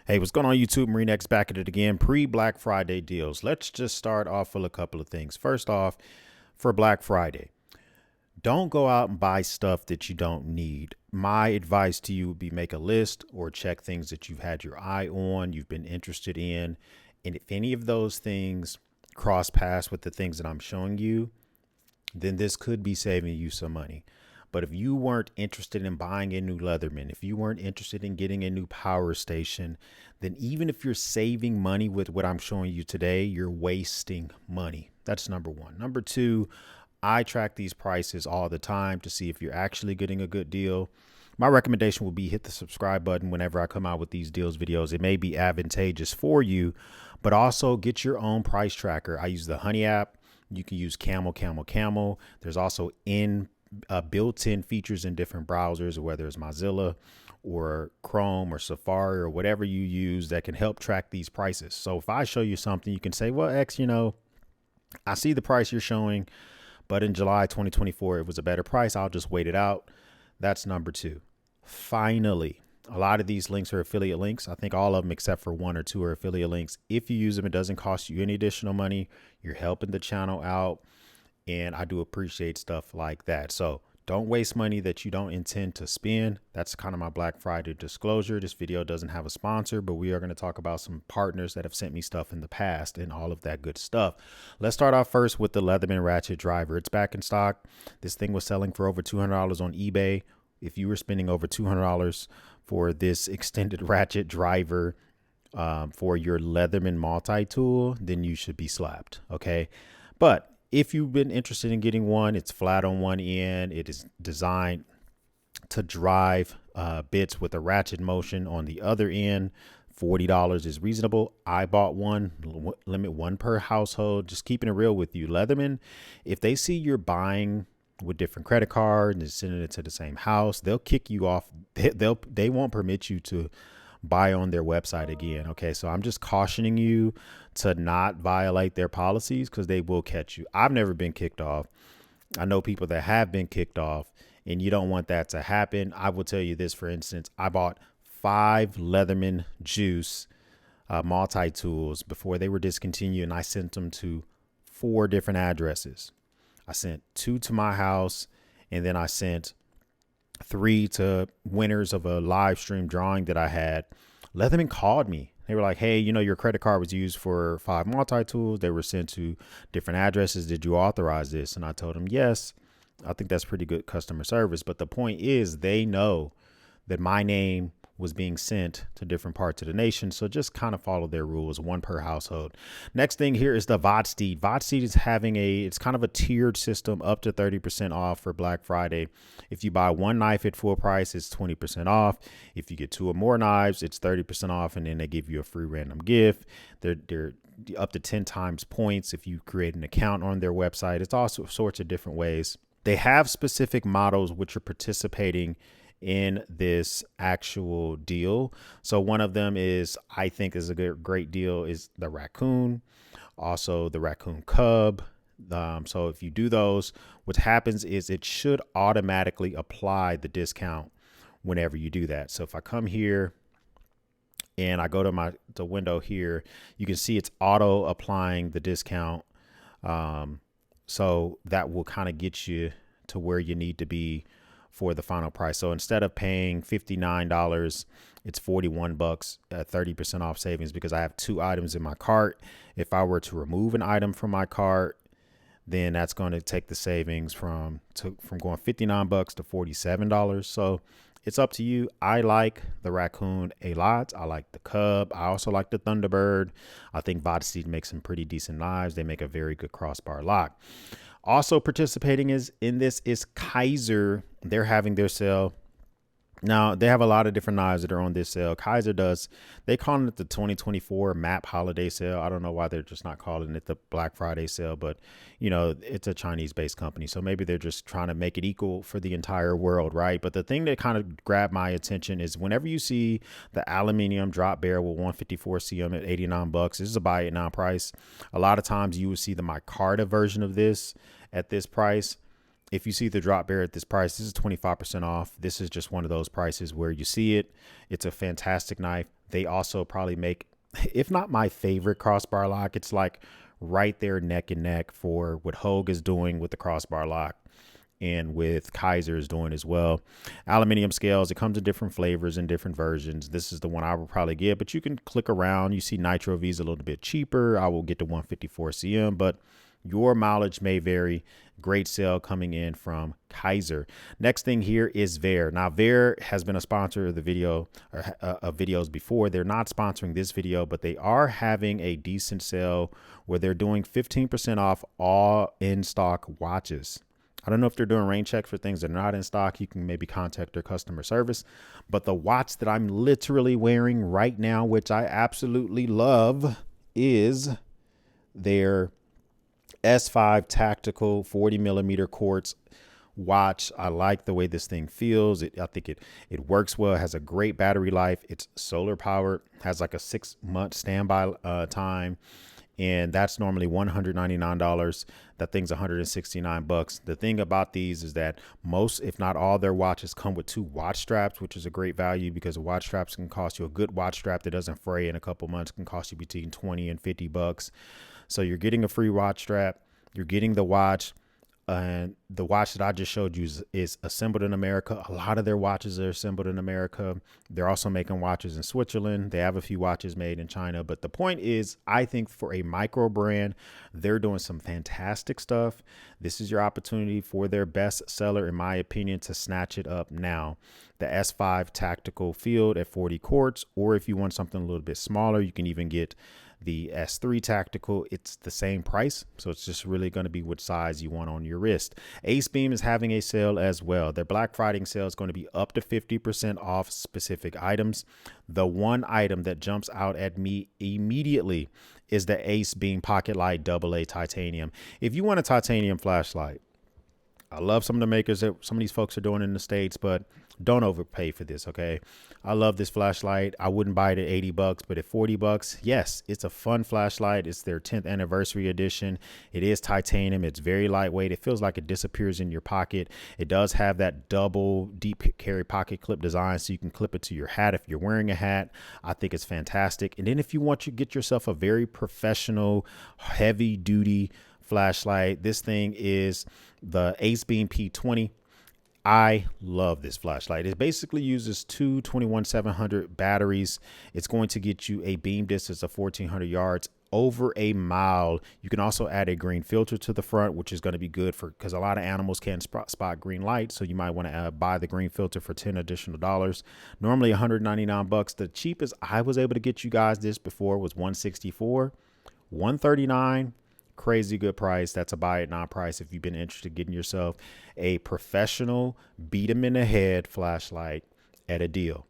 Hey, what's going on YouTube? Marine X back at it again. Pre-Black Friday deals. Let's just start off with a couple of things. First off, for Black Friday, don't go out and buy stuff that you don't need. My advice to you would be make a list or check things that you've had your eye on, you've been interested in. And if any of those things cross paths with the things that I'm showing you, then this could be saving you some money. But if you weren't interested in buying a new Leatherman, if you weren't interested in getting a new power station, then even if you're saving money with what I'm showing you today, you're wasting money. That's number one. Number two, I track these prices all the time to see if you're actually getting a good deal. My recommendation would be hit the subscribe button whenever I come out with these deals videos. It may be advantageous for you, but also get your own price tracker. I use the Honey app. You can use Camel. There's also built-in features in different browsers, whether it's Mozilla or Chrome or Safari or whatever you use that can help track these prices. So if I show you something, you can say, well, X, I see the price you're showing, but in July 2024, it was a better price. I'll just wait it out. That's number two. Finally, a lot of these links are affiliate links. I think all of them except for one or two are affiliate links. If you use them, it doesn't cost you any additional money. You're helping the channel out. And I do appreciate stuff like that. So don't waste money that you don't intend to spend. That's kind of my Black Friday disclosure. This video doesn't have a sponsor, but we are going to talk about some partners that have sent me stuff in the past and all of that good stuff. Let's start off first with the Leatherman ratchet driver. It's back in stock. This thing was selling for over $200 on eBay. If you were spending over $200 for this extended ratchet driver for your Leatherman multi-tool, then you should be slapped. Okay. But if you've been interested in getting one, it's flat on one end. It is designed to drive bits with a ratchet motion on the other end. $40 is reasonable. I bought one, limit one per household. Just keeping it real with you. Leatherman, if they see you're buying with different credit cards and sending it to the same house, they'll kick you off. They won't permit you to buy on their website again. Okay, so I'm just cautioning you to not violate their policies because they will catch you. I've never been kicked off. I know people that have been kicked off, and you don't want that to happen. I will tell you this, for instance, I bought 5 Leatherman juice multi-tools before they were discontinued, and I sent them to 4 different addresses. I sent 2 to my house, and then I sent 3 to winners of a live stream drawing that I had. Leatherman called me. They were like, hey, your credit card was used for 5 multi-tools. They were sent to different addresses. Did you authorize this? And I told them, yes. I think that's pretty good customer service. But the point is, they know that my name was being sent to different parts of the nation. So just kind of follow their rules, 1 per household. Next thing here is the Vodsteed. Vodsteed is having it's kind of a tiered system, up to 30% off for Black Friday. If you buy 1 knife at full price, it's 20% off. If you get 2 or more knives, it's 30% off. And then they give you a free random gift. They're up to 10 times points if you create an account on their website. It's all sorts of different ways. They have specific models which are participating in this actual deal. So one of them I think is a great deal, is the raccoon, also the raccoon cub. So if you do those, what happens is it should automatically apply the discount whenever you do that. So if I come here and I go to the window here, you can see it's auto applying the discount. So that will kind of get you to where you need to be for the final price. So instead of paying $59, it's $41 at 30% off savings because I have 2 items in my cart. If I were to remove an item from my cart, then that's going to take the savings from going $59 to $47. So it's up to you. I like the raccoon a lot. I like the cub. I also like the Thunderbird. I think Vodsteed makes some pretty decent knives. They make a very good crossbar lock. Also participating in this is Kaiser. They're having their sale. Now, they have a lot of different knives that are on this sale. Kaiser they call it the 2024 MAP holiday sale. I don't know why they're just not calling it the Black Friday sale, but it's a Chinese-based company. So maybe they're just trying to make it equal for the entire world, right? But the thing that kind of grabbed my attention is whenever you see the aluminum drop barrel with 154 cm at $89, this is a buy it now price. A lot of times you will see the micarta version of this at this price. If you see the drop bear at this price, this is 25% off. This is just one of those prices where you see it. It's a fantastic knife. They also probably make, if not my favorite crossbar lock, it's like right there neck and neck for what Hogue is doing with the crossbar lock and with Kaiser is doing as well. Aluminum scales, it comes in different flavors and different versions. This is the one I would probably get, but you can click around. You see Nitro V is a little bit cheaper. I will get the 154 CM, but your mileage may vary. Great sale coming in from Kaiser. Next thing here is Ver. Now, Ver has been a sponsor of the video or of videos before. They're not sponsoring this video, but they are having a decent sale where they're doing 15% off all in stock watches. I don't know if they're doing rain checks for things that are not in stock. You can maybe contact their customer service. But the watch that I'm literally wearing right now, which I absolutely love, is their S5 tactical 40 millimeter quartz watch. I like the way this thing feels. I think it works well. It has a great battery life. It's solar powered, has like a 6-month standby time. And that's normally $199. That thing's $169. The thing about these is that most, if not all, their watches come with 2 watch straps, which is a great value because watch straps can cost you, a good watch strap that doesn't fray in a couple months can cost you between 20 and 50 bucks. So you're getting a free watch strap. You're getting the watch. And the watch that I just showed you is assembled in America. A lot of their watches are assembled in America. They're also making watches in Switzerland. They have a few watches made in China. But the point is, I think for a micro brand, they're doing some fantastic stuff. This is your opportunity for their best seller, in my opinion, to snatch it up now. The S5 Tactical Field at 40 quarts, or if you want something a little bit smaller, you can even get the S3 Tactical. It's the same price, so it's just really going to be what size you want on your wrist. Ace Beam is having a sale as well. Their Black Friday sale is going to be up to 50% off specific items. The one item that jumps out at me immediately is the Ace Beam Pocket Light AA Titanium. If you want a titanium flashlight, I love some of the makers that some of these folks are doing in the States, but don't overpay for this, okay? I love this flashlight. I wouldn't buy it at 80 bucks, but at 40 bucks, yes, it's a fun flashlight. It's their 10th anniversary edition. It is titanium. It's very lightweight. It feels like it disappears in your pocket. It does have that double deep carry pocket clip design, so you can clip it to your hat if you're wearing a hat. I think it's fantastic. And then if you want to get yourself a very professional, heavy duty flashlight, this thing is the Ace Beam P20. I love this flashlight. It basically uses 2 21700 batteries. It's going to get you a beam distance of 1400 yards, over a mile. You can also add a green filter to the front, which is going to be good for, because a lot of animals can spot green light. So you might want to buy the green filter for $10 additional. Normally $199. The cheapest I was able to get you guys this before was $164, $139. Crazy good price. That's a buy it, not price. If you've been interested in getting yourself a professional beat 'em in the head flashlight at a deal.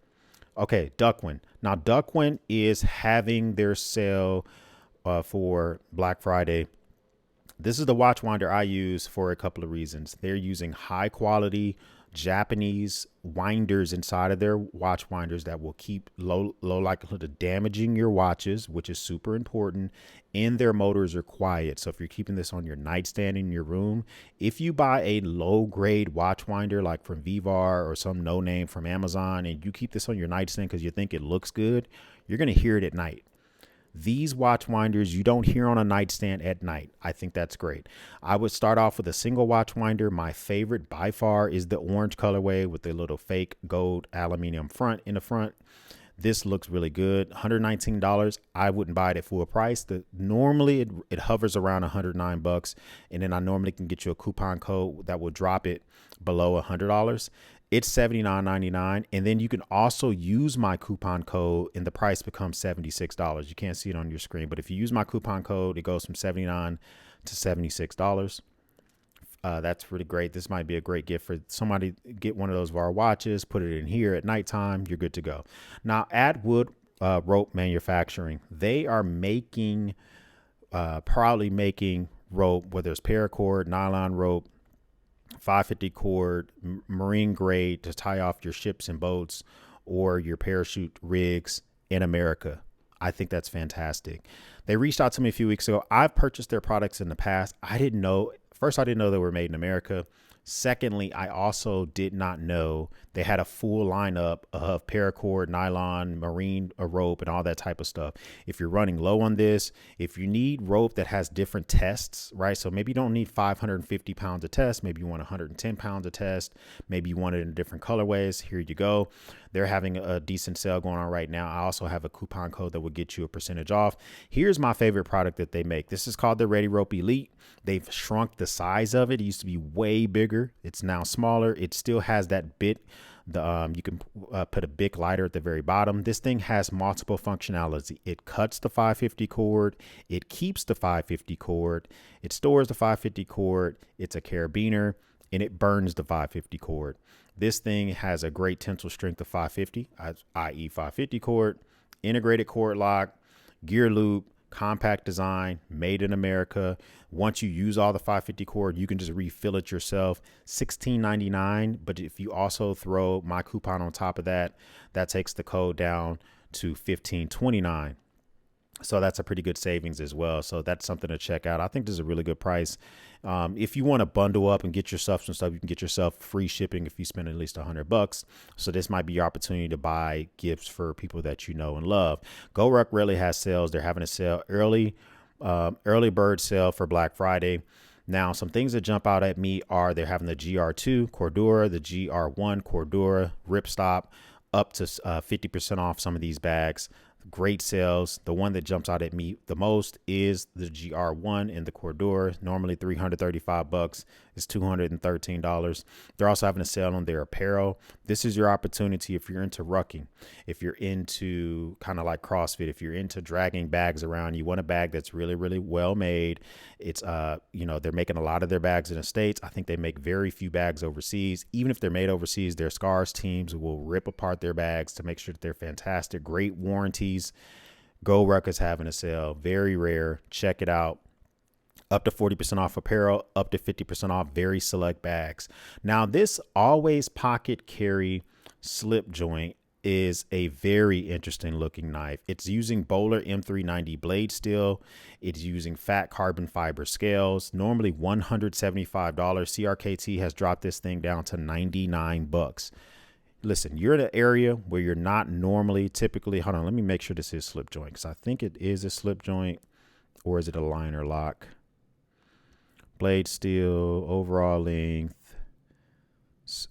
Okay, Duckwin. Now Duckwin is having their sale for Black Friday. This is the watch winder I use for a couple of reasons. They're using high quality Japanese winders inside of their watch winders that will keep low likelihood of damaging your watches, which is super important. And their motors are quiet. So if you're keeping this on your nightstand in your room, if you buy a low grade watch winder like from Vivar or some no name from Amazon, and you keep this on your nightstand because you think it looks good, you're going to hear it at night. These watch winders you don't hear on a nightstand at night. I think that's great. I would start off with a single watch winder. My favorite by far is the orange colorway with the little fake gold aluminum front in the front. This looks really good. $119. I wouldn't buy it at full price. Normally it hovers around $109, and then I normally can get you a coupon code that will drop it below $100. It's $79.99, and then you can also use my coupon code and the price becomes $76. You can't see it on your screen, but if you use my coupon code, it goes from $79 to $76. That's really great. This might be a great gift for somebody. Get one of those VAR watches, put it in here at nighttime. You're good to go. Now, Atwood Rope Manufacturing, they are making, proudly making rope, whether it's paracord, nylon rope, 550 cord, marine grade to tie off your ships and boats or your parachute rigs in America. I think that's fantastic. They reached out to me a few weeks ago. I've purchased their products in the past. I didn't know they were made in America. Secondly, I also did not know they had a full lineup of paracord, nylon, marine rope, and all that type of stuff. If you're running low on this, if you need rope that has different tests, right? So maybe you don't need 550 pounds of test. Maybe you want 110 pounds of test. Maybe you want it in different colorways. Here you go. They're having a decent sale going on right now. I also have a coupon code that will get you a percentage off. Here's my favorite product that they make. This is called the Ready Rope Elite. They've shrunk the size of it. It used to be way bigger. It's now smaller. It still has that bit. You can put a big lighter at the very bottom. This thing has multiple functionality. It cuts the 550 cord. It keeps the 550 cord. It stores the 550 cord. It's a carabiner, and it burns the 550 cord. This thing has a great tensile strength of 550, i.e. 550 cord, integrated cord lock, gear loop, compact design, made in America. Once you use all the 550 cord, you can just refill it yourself. $16.99. But if you also throw my coupon on top of that, that takes the code down to $15.29. So that's a pretty good savings as well. So that's something to check out. I think this is a really good price. If you want to bundle up and get yourself some stuff, you can get yourself free shipping if you spend at least $100. So this might be your opportunity to buy gifts for people that you know and love. GoRuck rarely has sales. They're having a sale early bird sale for Black Friday. Now, some things that jump out at me are they're having the GR2 Cordura, the GR1 Cordura Ripstop, up to 50% off some of these bags. Great sales. The one that jumps out at me the most is the GR1 in the Cordura. Normally $335. It's $213. They're also having a sale on their apparel. This is your opportunity if you're into rucking, if you're into kind of like CrossFit, if you're into dragging bags around, you want a bag that's really, really well made. It's they're making a lot of their bags in the States. I think they make very few bags overseas. Even if they're made overseas, their Scars teams will rip apart their bags to make sure that they're fantastic. Great warranties. GoRuck is having a sale. Very rare. Check it out. Up to 40% off apparel, up to 50% off very select bags. Now, this always pocket carry slip joint is a very interesting looking knife. It's using Bowler M390 blade steel. It's using fat carbon fiber scales, normally $175. CRKT has dropped this thing down to $99. Listen, you're in an area where you're not normally typically, hold on, let me make sure this is slip joint, because I think it is a slip joint, or is it a liner lock? Blade steel, overall length.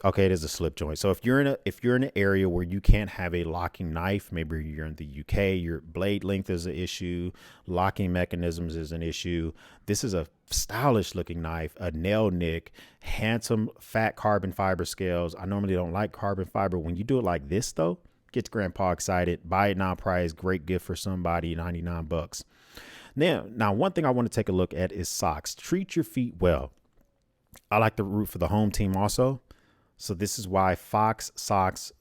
Okay, it is a slip joint. So if you're in an area where you can't have a locking knife, maybe you're in the UK, your blade length is an issue, locking mechanisms is an issue. This is a stylish looking knife, a nail nick, handsome fat carbon fiber scales. I normally don't like carbon fiber. When you do it like this though, gets grandpa excited. Buy it now price, great gift for somebody, $99. Now, one thing I want to take a look at is socks. Treat your feet well. I like to root for the home team also. So this is why Fox Socks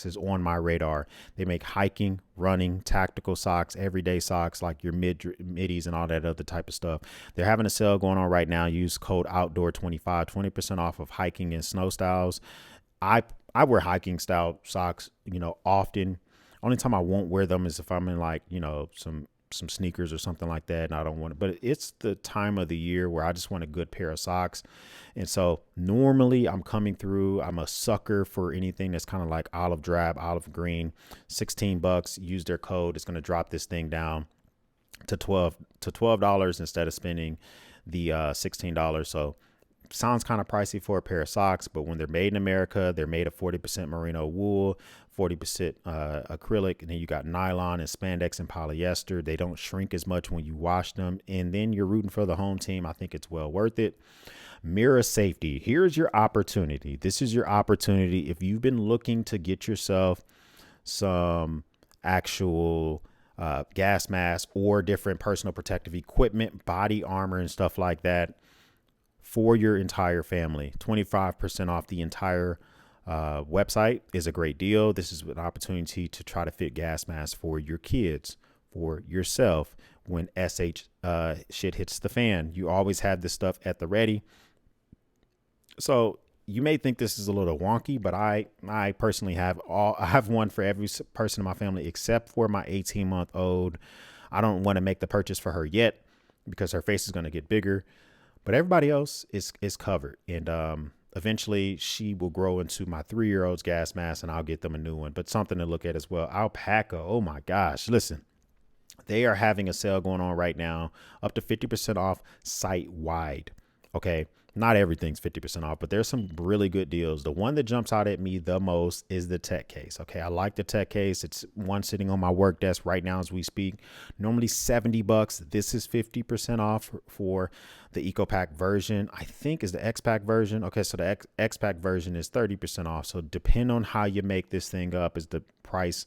is on my radar. They make hiking, running, tactical socks, everyday socks like your middies and all that other type of stuff. They're having a sale going on right now. Use code OUTDOOR25, 20% off of hiking and snow styles. I wear hiking style socks, often. Only time I won't wear them is if I'm in like, some sneakers or something like that, and I don't want it, but it's the time of the year where I just want a good pair of socks. And so normally I'm a sucker for anything that's kind of like olive drab, olive green. $16. Use their code. It's going to drop this thing down to $12 instead of spending the $16. So sounds kind of pricey for a pair of socks, but when they're made in America, they're made of 40% merino wool, 40% acrylic, and then you got nylon and spandex and polyester. They don't shrink as much when you wash them, and then you're rooting for the home team. I think it's well worth it. Mirror safety. Here's your opportunity. This is your opportunity. If you've been looking to get yourself some actual gas mask or different personal protective equipment, body armor and stuff like that for your entire family, 25% off the entire website is a great deal. This is an opportunity to try to fit gas masks for your kids, for yourself. When shit hits the fan, you always have this stuff at the ready. So you may think this is a little wonky, but I personally I have one for every person in my family except for my 18-month-old. I don't want to make the purchase for her yet because her face is going to get bigger. but everybody else is covered. And eventually she will grow into my 3-year-old's gas mask and I'll get them a new one. But something to look at as well. Alpaca. Oh my gosh. Listen, they are having a sale going on right now, up to 50% off site wide. Okay. Not everything's 50% off, but there's some really good deals. The one that jumps out at me the most is the tech case. Okay. I like the tech case. It's one sitting on my work desk right now as we speak. Normally $70. This is 50% off for the EcoPack version. I think is the X-Pack version. Okay. So the X-Pack version is 30% off. So depending on how you make this thing up is the price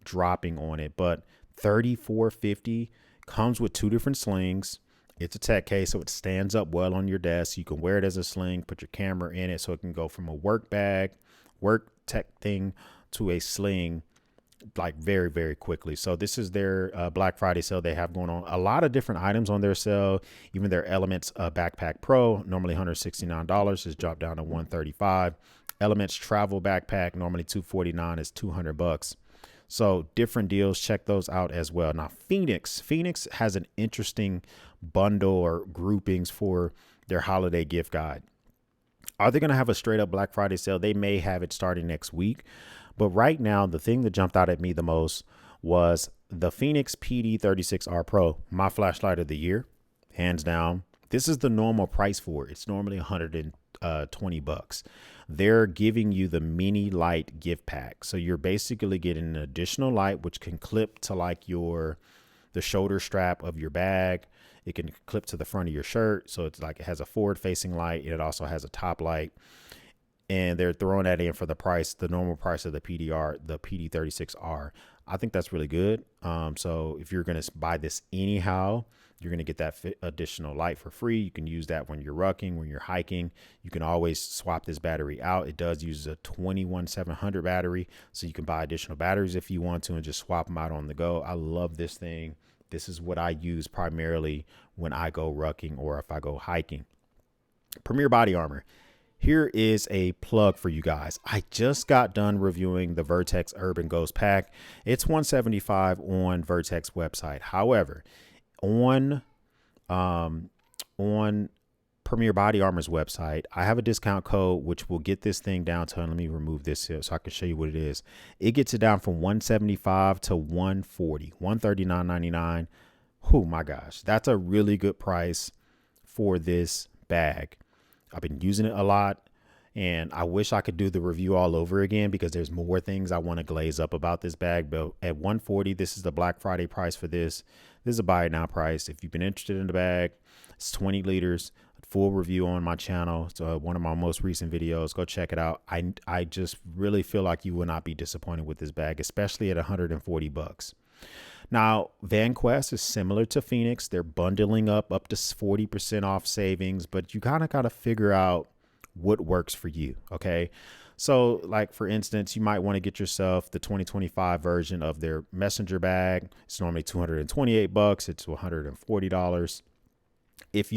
dropping on it. But $34.50 comes with 2 different slings. It's a tech case, so it stands up well on your desk. You can wear it as a sling, put your camera in it, so it can go from a work bag, work tech thing to a sling like very, very quickly. So this is their Black Friday sale they have going on. A lot of different items on their sale. Even their Elements Backpack Pro, normally $169, is dropped down to $135. Elements Travel Backpack, normally $249, is $200. So different deals. Check those out as well. Now, Phoenix has an interesting bundle or groupings for their holiday gift guide. Are they going to have a straight up Black Friday sale? They may have it starting next week. But right now, the thing that jumped out at me the most was the Phoenix PD36R Pro, my flashlight of the year, hands down. This is the normal price for it. It's normally $120. They're giving you the mini light gift pack. So you're basically getting an additional light, which can clip to like the shoulder strap of your bag. It can clip to the front of your shirt. So it's like it has a forward facing light. And it also has a top light. And they're throwing that in for the price, the normal price of the PD36R. I think that's really good. So if you're going to buy this anyhow, you're going to get that additional light for free. You can use that when you're rucking, when you're hiking. You can always swap this battery out. It does use a 21700 battery. So you can buy additional batteries if you want to and just swap them out on the go. I love this thing. This is what I use primarily when I go rucking or if I go hiking. Premier Body Armor. Here is a plug for you guys. I just got done reviewing the Vertex Urban Ghost Pack. It's $175 on Vertex website. However, on Premier Body Armor's website, I have a discount code which will get this thing down to, let me remove this here so I can show you what it is. It gets it down from $175 to $140, $139.99. Oh my gosh, that's a really good price for this bag. I've been using it a lot and I wish I could do the review all over again because there's more things I want to glaze up about this bag. But at $140, this is the Black Friday price for this. This is a buy it now price. If you've been interested in the bag, it's 20 liters, full review on my channel. So one of my most recent videos, go check it out. I just really feel like you will not be disappointed with this bag, especially at $140. Now, VanQuest is similar to Phoenix. They're bundling up to 40% off savings, but you kind of got to figure out what works for you. Okay. So like, for instance, you might want to get yourself the 2025 version of their messenger bag. It's normally $228. It's $140. If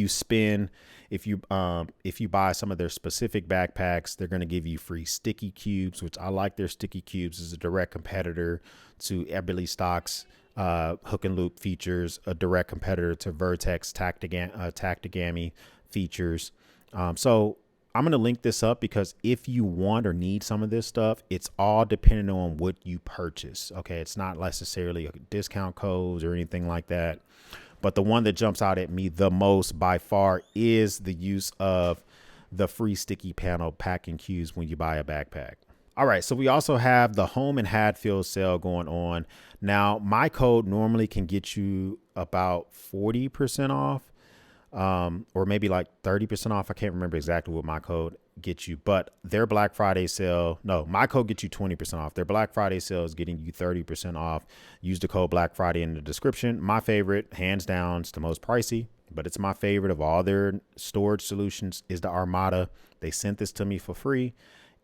you buy some of their specific backpacks, they're going to give you free sticky cubes, which I like. Their sticky cubes is a direct competitor to Eberly Stock's hook and loop features, a direct competitor to Vertex Tactigami features. So I'm going to link this up because if you want or need some of this stuff, it's all dependent on what you purchase. Okay. It's not necessarily a discount codes or anything like that. But the one that jumps out at me the most by far is the use of the free sticky panel packing cubes when you buy a backpack. All right, so we also have the Home and Hadfield sale going on. Now, my code normally can get you about 40% off, or maybe like 30% off. I can't remember exactly what my code gets you, but their Black Friday sale, no, my code gets you 20% off. Their Black Friday sale is getting you 30% off. Use the code Black Friday in the description. My favorite, hands down, it's the most pricey, but it's my favorite of all their storage solutions, is the Armada. They sent this to me for free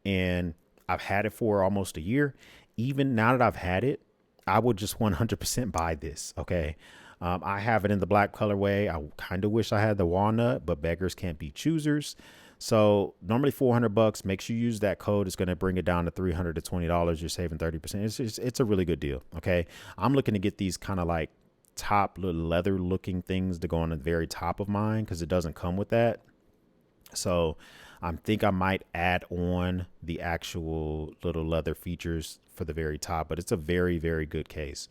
and I've had it for almost a year. Even now that I've had it, I would just 100% buy this. Okay. I have it in the black colorway. I kind of wish I had the walnut, but beggars can't be choosers. So normally $400. Make sure you use that code. It's going to bring it down to $320. You're saving 30%. It's a really good deal. Okay. I'm looking to get these kind of like top little leather looking things to go on the very top of mine because it doesn't come with that. So I think I might add on the actual little leather features for the very top, but it's a very, very good case.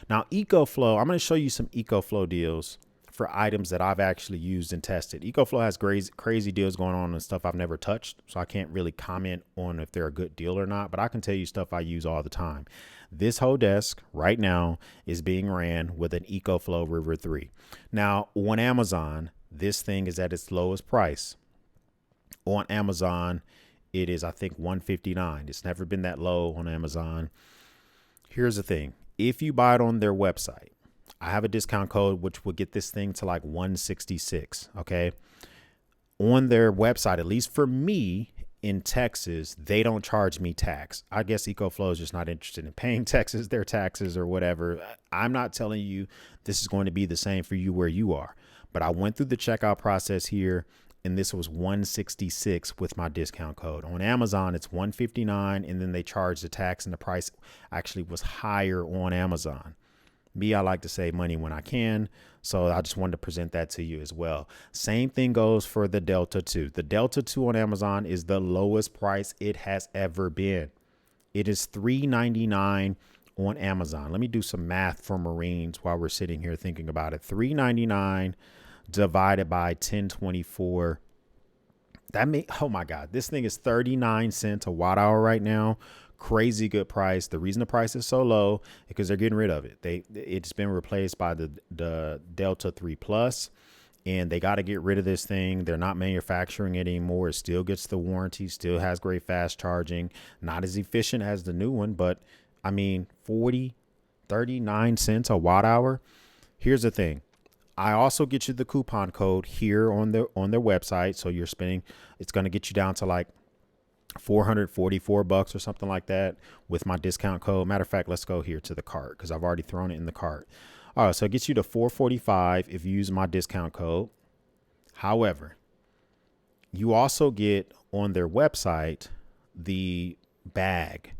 Now, EcoFlow, I'm going to show you some EcoFlow deals for items that I've actually used and tested. EcoFlow has crazy deals going on and stuff I've never touched, so I can't really comment on if they're a good deal or not, but I can tell you stuff I use all the time. This whole desk right now is being ran with an EcoFlow River 3. Now, on Amazon, this thing is at its lowest price. On Amazon, it is, I think, $159. It's never been that low on Amazon. Here's the thing. If you buy it on their website, I have a discount code which will get this thing to like $166. Okay. On their website, at least for me in Texas, they don't charge me tax. I guess EcoFlow is just not interested in paying their taxes or whatever. I'm not telling you this is going to be the same for you where you are, but I went through the checkout process here, and this was $166 with my discount code. On Amazon, it's $159, and then they charge the tax, and the price actually was higher on Amazon. Me, I like to save money when I can, so I just wanted to present that to you as well. Same thing goes for the Delta 2. The Delta 2 on Amazon is the lowest price it has ever been. It is $399 on Amazon. Let me do some math for Marines while we're sitting here thinking about it. $399 divided by 1024. That may, oh my God, this thing is 39 cents a watt hour right now. Crazy good price. The reason the price is so low is because they're getting rid of it. It's been replaced by the Delta 3 Plus, and they got to get rid of this thing. They're not manufacturing it anymore. It still gets the warranty, still has great fast charging, not as efficient as the new one, but I mean, 39 cents a watt hour. Here's the thing. I also get you the coupon code here on their website. So you're spending, it's going to get you down to like $444 or something like that with my discount code. Matter of fact, let's go here to the cart because I've already thrown it in the cart. All right, so it gets you to $445 if you use my discount code. However, you also get on their website the bag.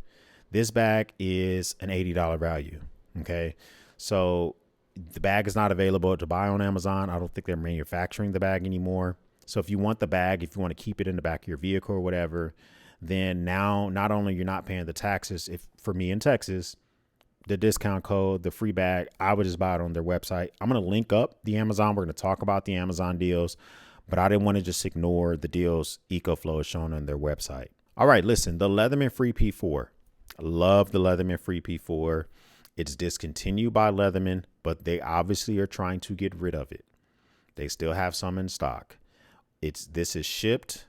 This bag is an $80 value. Okay, so the bag is not available to buy on Amazon. I don't think they're manufacturing the bag anymore. So if you want the bag, if you want to keep it in the back of your vehicle or whatever, then now not only you're not paying the taxes, if for me in Texas, the discount code, the free bag, I would just buy it on their website. I'm going to link up the Amazon. We're going to talk about the Amazon deals, but I didn't want to just ignore the deals EcoFlow is showing on their website. All right, listen, the Leatherman Free P4. I love the Leatherman Free P4. It's discontinued by Leatherman, but they obviously are trying to get rid of it. They still have some in stock. This is shipped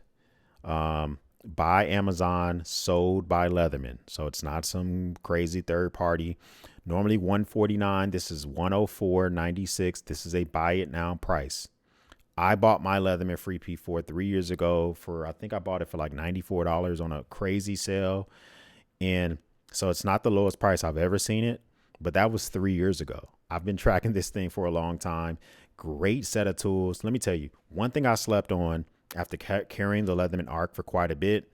by Amazon, sold by Leatherman. So it's not some crazy third party. Normally $149. This is $104.96. This is a buy it now price. I bought my Leatherman Free P4 3 years ago I think I bought it for like $94 on a crazy sale. And so it's not the lowest price I've ever seen it, but that was 3 years ago. I've been tracking this thing for a long time. Great set of tools. Let me tell you, one thing I slept on after carrying the Leatherman Arc for quite a bit.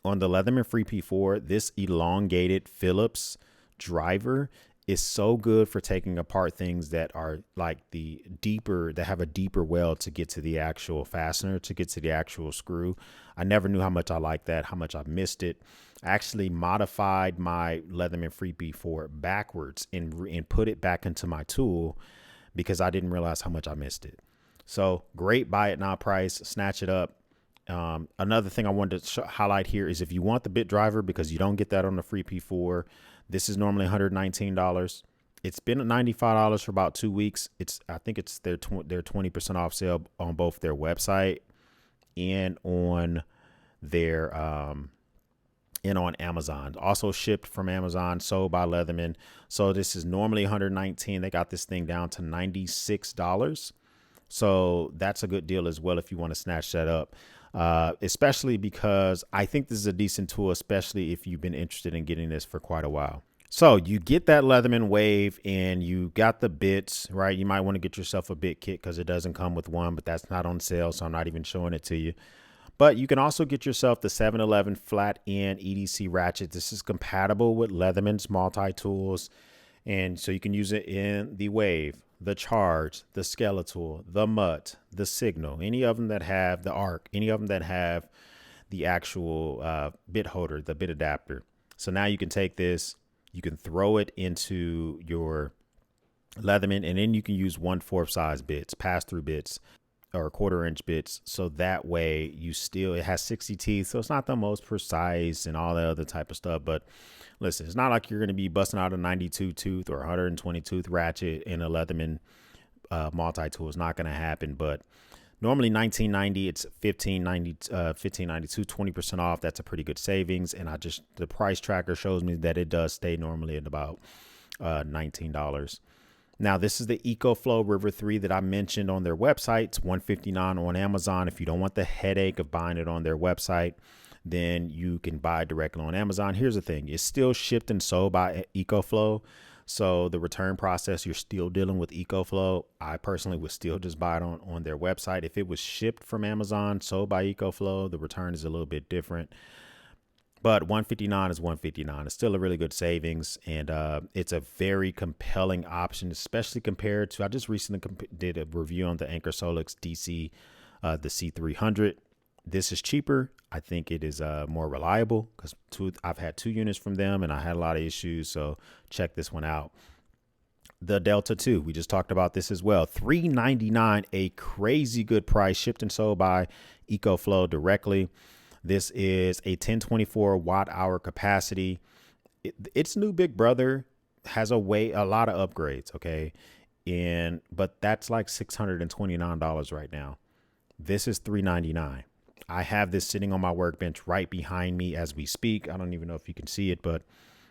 On the Leatherman Free P4, this elongated Phillips driver is so good for taking apart things that are like that have a deeper weld to get to the actual fastener, to get to the actual screw. I never knew how much I liked that, how much I missed it. I actually modified my Leatherman Free P4 backwards and put it back into my tool because I didn't realize how much I missed it. So great buy it now price, snatch it up. Another thing I wanted to highlight here is if you want the bit driver, because you don't get that on the Free P4, this is normally $119. It's been $95 for about 2 weeks. I think it's their 20% off sale on both their website and on their and on Amazon. Also shipped from Amazon, sold by Leatherman. So this is normally $119. They got this thing down to $96. So that's a good deal as well if you want to snatch that up. Especially because I think this is a decent tool, especially if you've been interested in getting this for quite a while. So you get that Leatherman Wave and you got the bits, right? You might want to get yourself a bit kit because it doesn't come with one, but that's not on sale, so I'm not even showing it to you. But you can also get yourself the 711 flat end EDC ratchet. This is compatible with Leatherman's multi-tools. And so you can use it in the Wave, the Charge, the Skeletal, the Mutt, the Signal, any of them that have the Arc, any of them that have the actual bit holder, the bit adapter. So now you can take this, you can throw it into your Leatherman, and then you can use 1/4 size bits, pass through bits, or 1/4 inch bits. So that way it has 60 teeth. So it's not the most precise and all that other type of stuff. But listen, it's not like you're going to be busting out a 92 tooth or 120 tooth ratchet in a Leatherman multi-tool. It's not going to happen. But normally $19.90, it's $15.92, 20% off. That's a pretty good savings. And the price tracker shows me that it does stay normally at about $19. Now, this is the EcoFlow River 3 that I mentioned on their website. It's $159 on Amazon. If you don't want the headache of buying it on their website, then you can buy it directly on Amazon. Here's the thing. It's still shipped and sold by EcoFlow. So the return process, you're still dealing with EcoFlow. I personally would still just buy it on their website. If it was shipped from Amazon, sold by EcoFlow, the return is a little bit different. But $159 is $159. It's still a really good savings, and it's a very compelling option, especially compared to, I just recently did a review on the Anchor Solix DC, the C300. This is cheaper. I think it is more reliable because I've had 2 units from them, and I had a lot of issues, so check this one out. The Delta 2, we just talked about this as well. $399, a crazy good price, shipped and sold by EcoFlow directly. This is a 1024 watt hour capacity. Its new big brother has a lot of upgrades. Okay. But that's like $629 right now. This is $399. I have this sitting on my workbench right behind me as we speak. I don't even know if you can see it, but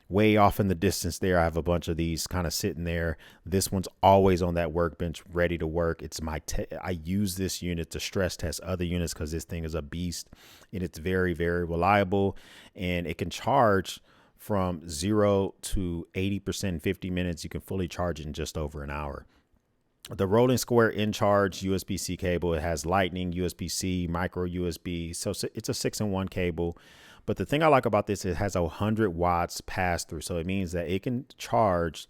way off in the distance there, I have a bunch of these kind of sitting there. This one's always on that workbench ready to work. It's I use this unit to stress test other units because this thing is a beast, and it's very, very reliable, and it can charge from 0 to 80% in 50 minutes. You can fully charge it in just over an hour. The Rolling Square In Charge USB-C cable. It has Lightning, USB-C, micro USB. So it's a 6-in-1 cable. But the thing I like about this, it has 100 watts pass through. So it means that it can charge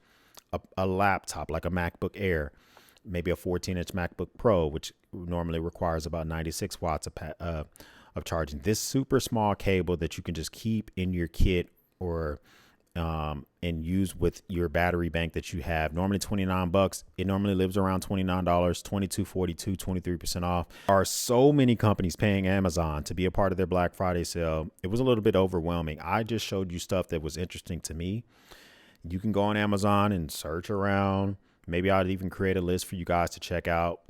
a laptop like a MacBook Air, maybe a 14-inch MacBook Pro, which normally requires about 96 watts of charging. This super small cable that you can just keep in your kit or and use with your battery bank that you have. Normally $29. It normally lives around $29, $22.42, 23% off. There are so many companies paying Amazon to be a part of their Black Friday sale. It was a little bit overwhelming. I just showed you stuff that was interesting to me. You can go on Amazon and search around. Maybe I'd even create a list for you guys to check out,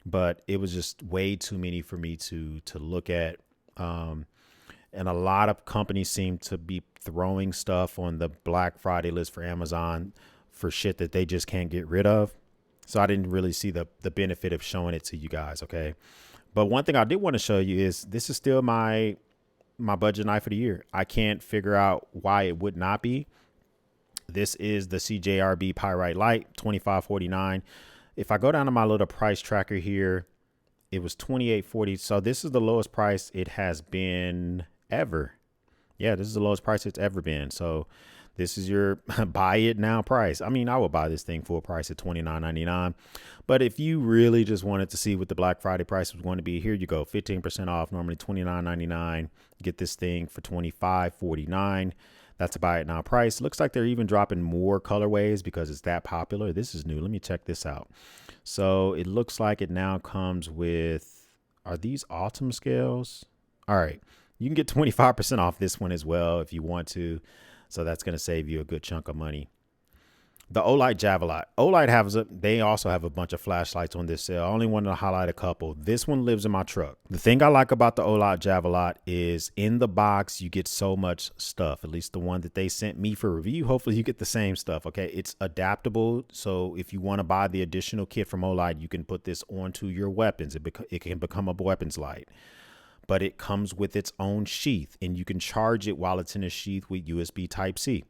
but it was just way too many for me to look at. And a lot of companies seem to be throwing stuff on the Black Friday list for Amazon for shit that they just can't get rid of. So I didn't really see the benefit of showing it to you guys. Okay. But one thing I did want to show you is this is still my budget knife of the year. I can't figure out why it would not be. This is the CJRB Pyrite Light, $25.49. If I go down to my little price tracker here, it was $28.40. So this is the lowest price it has been ever. Yeah, this is the lowest price it's ever been. So this is your buy it now price. I mean, I would buy this thing full price at $29.99. But if you really just wanted to see what the Black Friday price was going to be, here you go. 15% off, normally $29.99. Get this thing for $25.49. That's a buy it now price. Looks like they're even dropping more colorways because it's that popular. This is new. Let me check this out. So it looks like it now comes with, are these autumn scales? All right. You can get 25% off this one as well if you want to. So that's going to save you a good chunk of money. The Olight Javelot. Olight they also have a bunch of flashlights on this sale. I only wanted to highlight a couple. This one lives in my truck. The thing I like about the Olight Javelot is in the box, you get so much stuff, at least the one that they sent me for review. Hopefully you get the same stuff. Okay. It's adaptable. So if you want to buy the additional kit from Olight, you can put this onto your weapons. It can become a weapons light, but it comes with its own sheath and you can charge it while it's in a sheath with USB Type-C.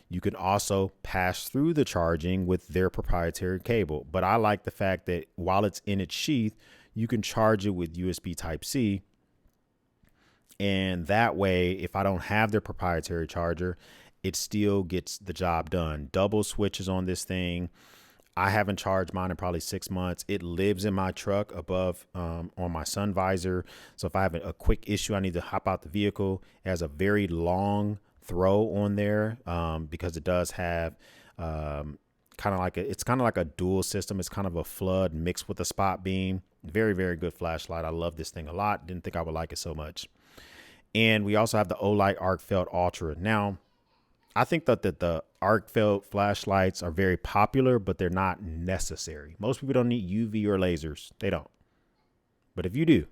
You can also pass through the charging with their proprietary cable. But I like the fact that while it's in its sheath, you can charge it with USB Type-C. And that way, if I don't have their proprietary charger it still gets the job done. Double switches on this thing. I haven't charged mine in probably 6 months. It lives in my truck above on my sun visor. So if I have a quick issue, I need to hop out the vehicle. It has a very long throw on there because it does have it's kind of like a dual system. It's kind of a flood mixed with a spot beam. Very, very good flashlight. I love this thing a lot. Didn't think I would like it so much. And we also have the Olight Arc Felt Ultra. Now, I think that the arc felt flashlights are very popular, but they're not necessary. Most people don't need UV or lasers. They don't. But if you do,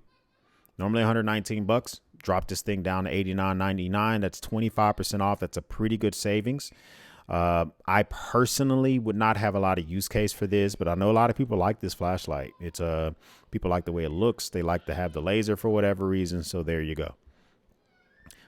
normally $119, drop this thing down to $89.99. That's 25% off. That's a pretty good savings. I personally would not have a lot of use case for this, but I know a lot of people like this flashlight. It's people like the way it looks. They like to have the laser for whatever reason. So there you go.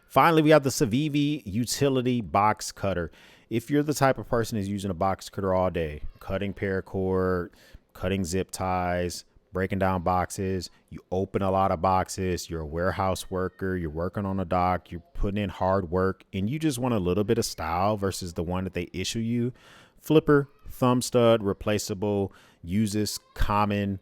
Finally, we have the Civivi Utility Box Cutter. If you're the type of person who's using a box cutter all day, cutting paracord, cutting zip ties, breaking down boxes, you open a lot of boxes, you're a warehouse worker, you're working on a dock, you're putting in hard work, and you just want a little bit of style versus the one that they issue you, flipper, thumb stud, replaceable, uses common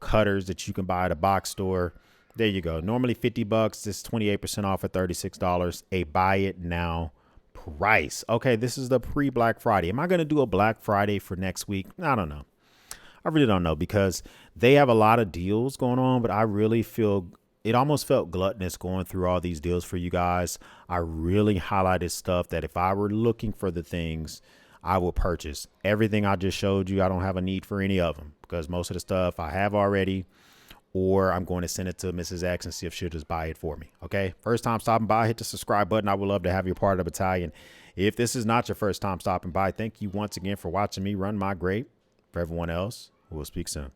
cutters that you can buy at a box store. There you go. Normally $50. This is 28% off at $36. A buy it now price. Okay, this is the pre-Black Friday. Am I going to do a Black Friday for next week? I don't know. I really don't know because they have a lot of deals going on, but I really feel it almost felt gluttonous going through all these deals for you guys. I really highlighted stuff that if I were looking for the things I will purchase. Everything I just showed you, I don't have a need for any of them because most of the stuff I have already. Or I'm going to send it to Mrs. X and see if she'll just buy it for me. Okay. First time stopping by, hit the subscribe button. I would love to have you part of the battalion. If this is not your first time stopping by, thank you once again for watching me run my grape. For everyone else, we'll speak soon.